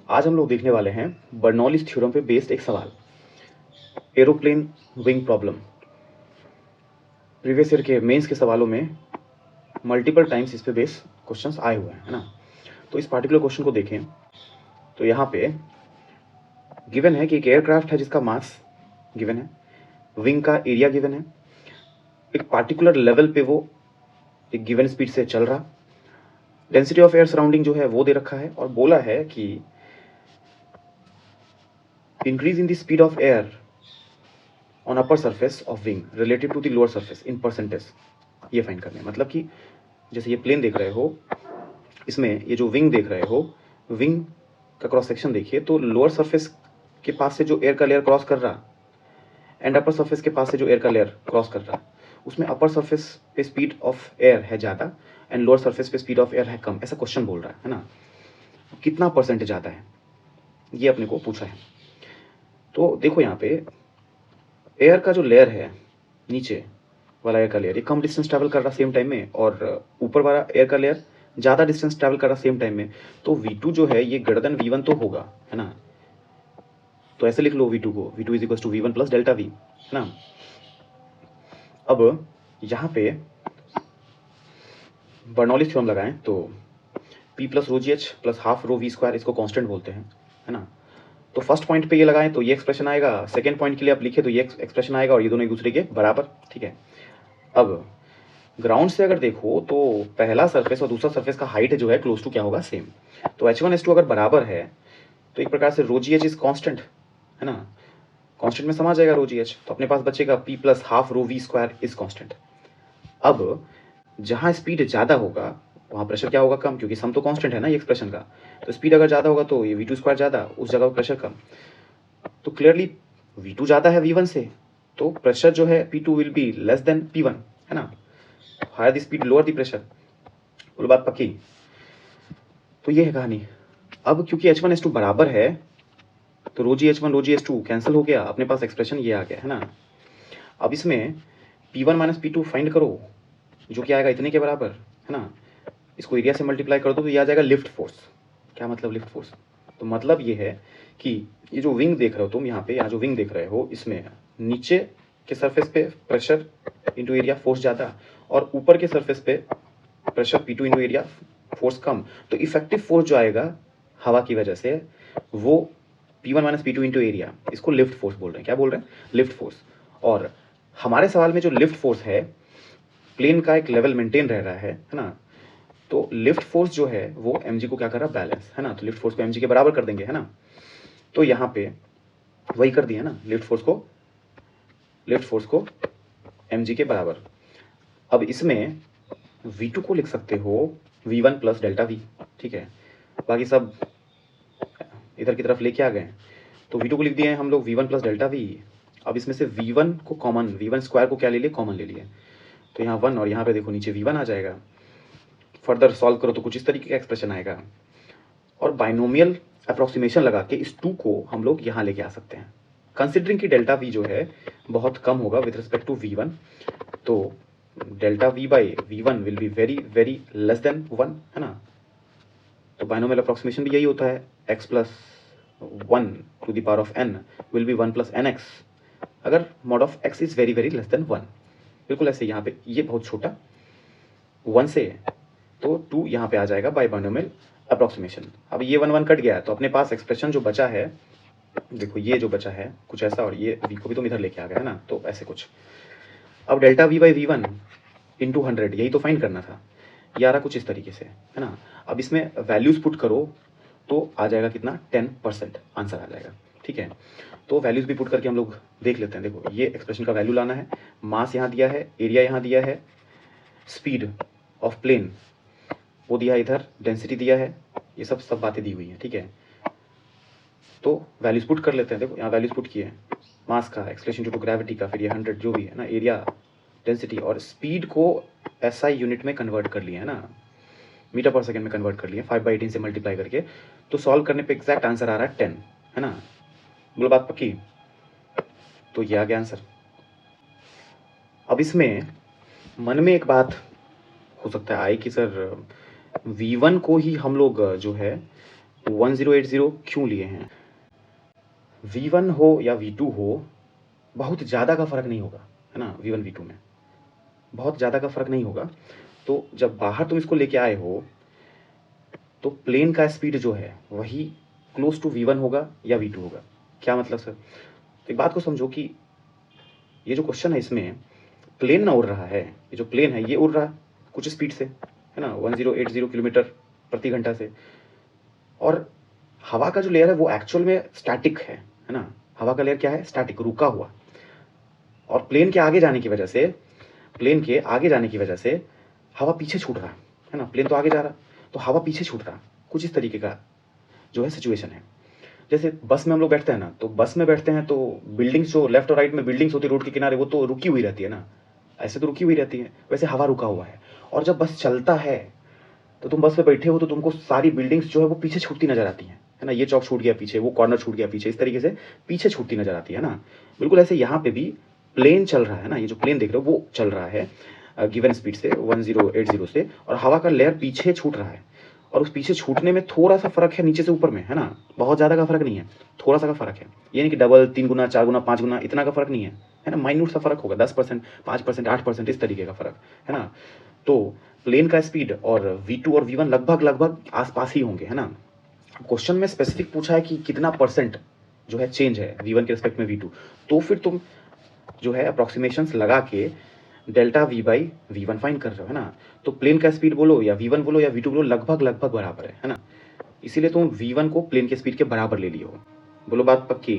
आज हम लोग देखने वाले हैं बर्नौलीज थ्योरम पे बेस्ड एक सवाल, aeroplane wing problem. Previous year के मेंस के सवालों में मल्टीपल टाइम्स इस पे बेस क्वेश्चंस आए हुए हैं, है ना। तो इस पार्टिकुलर क्वेश्चन को देखें तो यहाँ पे गिवन है कि एक एयरक्राफ्ट है जिसका मास गिवन है, विंग का एरिया गिवन है, एक पार्टिकुलर लेवल पे वो एक गिवन स्पीड से चल रहा, डेंसिटी ऑफ एयर सराउंडिंग जो है वो दे रखा है और बोला है कि increase in the speed of air on upper surface of wing relative to the lower surface in percentage. ये फाइंड करना है, मतलब कि जैसे ये प्लेन देख रहे हो, इसमें ये जो विंग देख रहे हो, विंग का क्रॉस सेक्शन देखिए तो लोअर सरफेस के पास से जो एयर का लेयर क्रॉस कर रहा एंड अपर सरफेस के पास से जो एयर का लेयर क्रॉस कर रहा, उसमें अपर सरफेस पे स्पीड ऑफ एयर है ज़्यादा एंड लोअर सरफेस पे स्पीड ऑफ एयर है कम, ऐसा क्वेश्चन बोल रहा है ना। कितना परसेंटेज आता है ये अपने को पूछा है। तो देखो यहाँ पे एयर का जो लेयर है, नीचे वाला एयर का लेयर, ये कम डिस्टेंस ट्रैवल कर रहा सेम टाइम में, और ऊपर वाला एयर का लेयर ज़्यादा डिस्टेंस ट्रैवल कर रहा सेम टाइम में। तो V2 जो है ये ग्रेटर देन V1 तो होगा, है ना। तो ऐसे लिख लो V2 को, V2 is equal to V1 plus delta V, है ना। अब यहाँ पे बर्नौलीज थ्योरम लगाएं तो P plus rho g h plus half rho v square, इसको कांस्टेंट बोलते हैं, है ना। तो फर्स्ट पॉइंट पे ये लगाएं तो ये एक्सप्रेशन आएगा, सेकंड पॉइंट के लिए आप लिखे तो ये एक्सप्रेशन आएगा, और ये दोनों एक दूसरे के बराबर, ठीक है। अब ग्राउंड से अगर देखो तो पहला सरफेस और दूसरा सरफेस का हाइट जो है क्लोज टू क्या होगा, सेम। तो H1 H2 अगर बराबर है तो एक प्रकार से रो जी एच इज कॉन्स्टेंट, है ना। कॉन्स्टेंट में समा जाएगा रो जी एच, तो अपने पास बचेगा P plus half rho v square is constant. अब जहाँ स्पीड ज़्यादा होगा वहाँ प्रेशर क्या होगा, कम, क्योंकि सम तो कांस्टेंट है ना ये एक्सप्रेशन का। तो स्पीड अगर ज़्यादा होगा तो ये V2 स्क्वायर ज़्यादा, उस जगह पर प्रेशर कम। तो क्लियरली V2 ज़्यादा है V1 से, तो प्रेशर जो है P2 will be less than P1, है ना। Higher the speed lower the pressure, बोलो बात पक्की। तो ये है कहानी। अब क्योंकि H1 H2 बराबर है तो रो जी H1 रो जी H2 कैंसिल हो गया, अपने पास एक्सप्रेशन ये आ गया, है ना। अब इसमें P1 माइनस P2 फाइंड करो, जो कि आएगा इतने के बराबर, है ना। इसको एरिया से मल्टीप्लाई कर दो तो ये आ जाएगा लिफ्ट फोर्स। क्या मतलब लिफ्ट फोर्स? तो मतलब ये है कि ये जो विंग देख रहे हो तुम यहाँ पे, यहाँ जो विंग देख रहे हो, इसमें नीचे के सरफेस पे प्रेशर इंटू एरिया फोर्स ज़्यादा, और ऊपर के सरफेस पे pressure P2 into area force कम। तो इफेक्टिव फोर्स जो आएगा हवा की वजह से वो P1 minus P2 into area, इसको लिफ्ट फोर्स बोल रहे हैं। क्या बोल रहे हैं? Lift force. और हमारे सवाल में जो लिफ्ट फोर्स है, प्लेन का एक लेवल मेंटेन रह रहा है ना। तो लिफ्ट फोर्स जो है वो mg को क्या कर रहा है, बैलेंस, है ना। तो लिफ्ट फोर्स को mg के बराबर कर देंगे, है ना। तो यहाँ पे वही कर दिया ना, लिफ्ट फोर्स को mg के बराबर। अब इसमें V2 को लिख सकते हो V1 प्लस डेल्टा V, ठीक है। बाकी सब इधर की तरफ लेके आ गए, तो V2 को लिख दिए हैं हम लोग V1 प्लस डेल्टा V। अब इसमें से V1 को कॉमन, V1 स्क्वायर को क्या ले लिए, कॉमन ले लिए, तो यहाँ 1 और यहाँ पे देखो नीचे V1 आ जाएगा। फर्दर सॉल्व करो तो कुछ इस तरीके का एक्सप्रेशन आएगा, और बाइनोमियल अप्रोक्सीमेशन लगा के इस 2 को हम लोग यहाँ लेके आ सकते हैं, कंसिडरिंग कि डेल्टा V जो है बहुत कम होगा विद रिस्पेक्ट टू V1। तो delta V by V1 will be very very less than 1, है ना। तो बाइनोमियल अप्रोक्सीमेशन भी यही होता है, x plus 1 to the power of n will be 1 plus nx, अगर mod of x is very very less than 1। बिल्कुल ऐसे यहाँ पे ये बहुत छोटा 1 से, तो 2 यहाँ पे आ जाएगा बाय बाइनोमियल अप्रोक्सीमेशन। अब ये 1 1 कट गया, तो अपने पास एक्सप्रेशन जो बचा है, देखो ये जो बचा है कुछ ऐसा, और ये v को भी तुम इधर लेके आ गए, है ना। तो ऐसे कुछ। अब delta V by V1 into 100, यही तो फाइंड करना था, ये आ रहा कुछ इस तरीके से, है ना। अब इसमें वैल्यूज पुट करो तो आ जाएगा कितना, 10% आंसर आ जाएगा, ठीक है। तो वैल्यूज भी पुट करके हम लोग देख लेते हैं। देखो ये एक्सप्रेशन का वैल्यू लाना है, मास यहाँ दिया है, एरिया यहाँ दिया है, स्पीड ऑफ प्लेन वो दिया है, इधर डेंसिटी दिया है, ये सब बातें दी हुई हैं, ठीक है। तो वैल्यूज पुट कर लेते हैं। देखो यहाँ वैल्यूज पुट किए हैं, मास का, एक्सलेशन ड्यू टू ग्रेविटी का, फिर ये 100 जो भी है ना, एरिया, डेंसिटी, और स्पीड को SI यूनिट में कन्वर्ट कर लिया है ना, मीटर पर सेकंड में कन्वर्ट कर लिया 5/18 से मल्टीप्लाई करके। तो सॉल्व करने पे एग्जैक्ट आंसर आ रहा है 10, है ना। बोलो बात पक्की। तो ये आ गया आंसर। अब इसमें मन में एक बात हो सकता है आए कि सर V1 को ही हम लोग जो है 1080 क्यों लिए हैं? V1 हो या V2 हो, बहुत ज़्यादा का फ़र्क नहीं होगा, है ना? V1 V2 में बहुत ज़्यादा का फ़र्क नहीं होगा। तो जब बाहर तुम इसको लेके आए हो, तो प्लेन का स्पीड जो है वही क्लोज टू V1 होगा या V2 होगा। क्या मतलब सर? एक बात को समझो कि ये जो क्वेश्चन है इसमें प्लेन ना उड़ रहा है, ये जो प्लेन है ये उड़ रहा है कुछ स्पीड से, है ना? 1080 किलोमीटर प्रति घंटा से। और हवा का जो लेयर है वो एक्चुअल में स्टैटिक है ना? हवा का लेयर क्या है? स्टैटिक, रुका हुआ। और प्लेन के आगे जाने की वजह से, प्लेन के आगे जाने की वजह से हवा पीछे छूट रहा है ना? प्लेन तो आगे जा रहा, तो हवा पीछे छूट रहा। कुछ इस तरीके का जो है सिचुएशन है। जैसे बस में हम लोग बैठते हैं ना, तो बस में बैठते हैं तो बिल्डिंग्स जो लेफ्ट और राइट में बिल्डिंग्स होती है रोड के किनारे, वो तो रुकी हुई रहती है ना, ऐसे तो रुकी हुई रहती है, वैसे हवा रुका हुआ है। और जब बस चलता है तो तुम बस में बैठे हो तो तुमको सारी बिल्डिंग्स जो है वो पीछे छूटती नजर आती हैं, है ना? ये चौक छूट गया पीछे, वो कॉर्नर छूट गया पीछे, इस तरीके से पीछे छूटती नजर आती है ना। बिल्कुल ऐसे यहाँ पे भी प्लेन चल रहा है ना, ये जो प्लेन देख रहे हो वो चल रहा है गिवन स्पीड से 1080 से, और हवा का लेयर पीछे छूट रहा है। और उस पीछे छूटने में थोड़ा सा फर्क है नीचे से ऊपर में, है ना? बहुत ज़्यादा का फर्क नहीं है, थोड़ा सा का फर्क है। ये नहीं कि डबल, 3 गुना, 4 गुना, 5 गुना, इतना का फर्क नहीं है ना? माइन्यूट सा फर्क होगा, 10%, 5%, 8%, इस तरीके का फर्क, है ना? तो प्लेन का स्पीड और V2 और V1 लगभग लगभग आसपास ही होंगे, है ना? क्वेश्चन में स्पेसिफिक पूछा है कि कितना परसेंट जो है चेंज है V1 के रिस्पेक्ट में V2, तो फिर तुम जो है अप्रोक्सीमेशंस लगा के delta V by V1 find कर रहे हो, है ना? तो प्लेन का स्पीड बोलो या V1 बोलो या V2 बोलो, लगभग लगभग बराबर है ना? इसीलिए तुम V1 को प्लेन के स्पीड के बराबर ले लिए हो। बोलो बात पक्की?